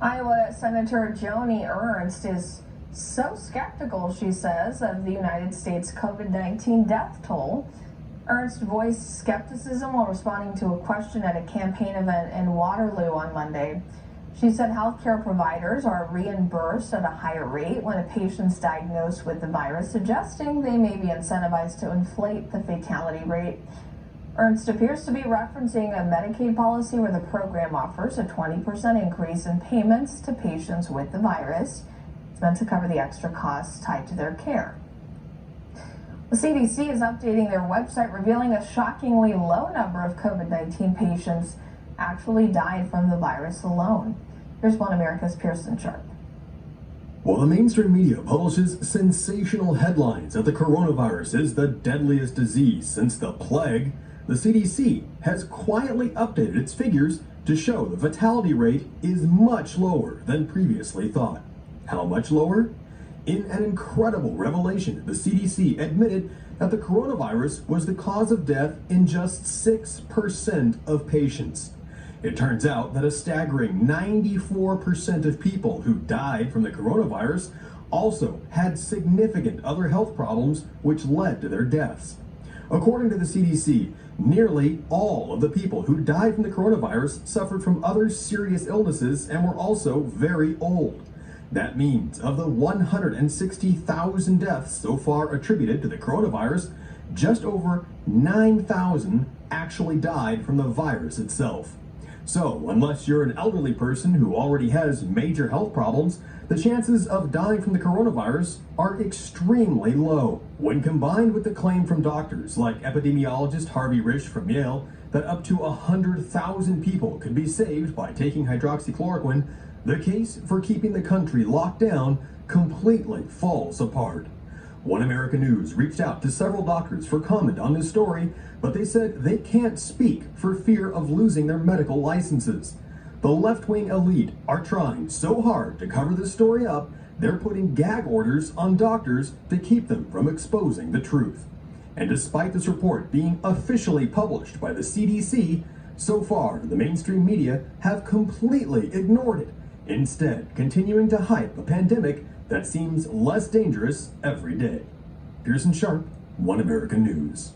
Iowa Senator Joni Ernst is so skeptical, she says, of the United States COVID-19 death toll. Ernst voiced skepticism while responding to a question at a campaign event in Waterloo on Monday. She said healthcare providers are reimbursed at a higher rate when a patient's diagnosed with the virus, suggesting they may be incentivized to inflate the fatality rate. Ernst appears to be referencing a Medicaid policy where the program offers a 20% increase in payments to patients with the virus. It's meant to cover the extra costs tied to their care. The CDC is updating their website, revealing a shockingly low number of COVID-19 patients actually died from the virus alone. Here's One America's Pearson Sharp. While the mainstream media publishes sensational headlines that the coronavirus is the deadliest disease since the plague, the CDC has quietly updated its figures to show the fatality rate is much lower than previously thought. How much lower? In an incredible revelation, the CDC admitted that the coronavirus was the cause of death in just 6% of patients. It turns out that a staggering 94% of people who died from the coronavirus also had significant other health problems which led to their deaths. According to the CDC, nearly all of the people who died from the coronavirus suffered from other serious illnesses and were also very old. That means of the 160,000 deaths so far attributed to the coronavirus, just over 9,000 actually died from the virus itself. So, unless you're an elderly person who already has major health problems, the chances of dying from the coronavirus are extremely low. When combined with the claim from doctors like epidemiologist Harvey Risch from Yale that up to 100,000 people could be saved by taking hydroxychloroquine, the case for keeping the country locked down completely falls apart. One America News reached out to several doctors for comment on this story, but they said they can't speak for fear of losing their medical licenses. The left-wing elite are trying so hard to cover this story up, they're putting gag orders on doctors to keep them from exposing the truth. And despite this report being officially published by the CDC, so far the mainstream media have completely ignored it, instead continuing to hype a pandemic that seems less dangerous every day. Pearson Sharp, One America News.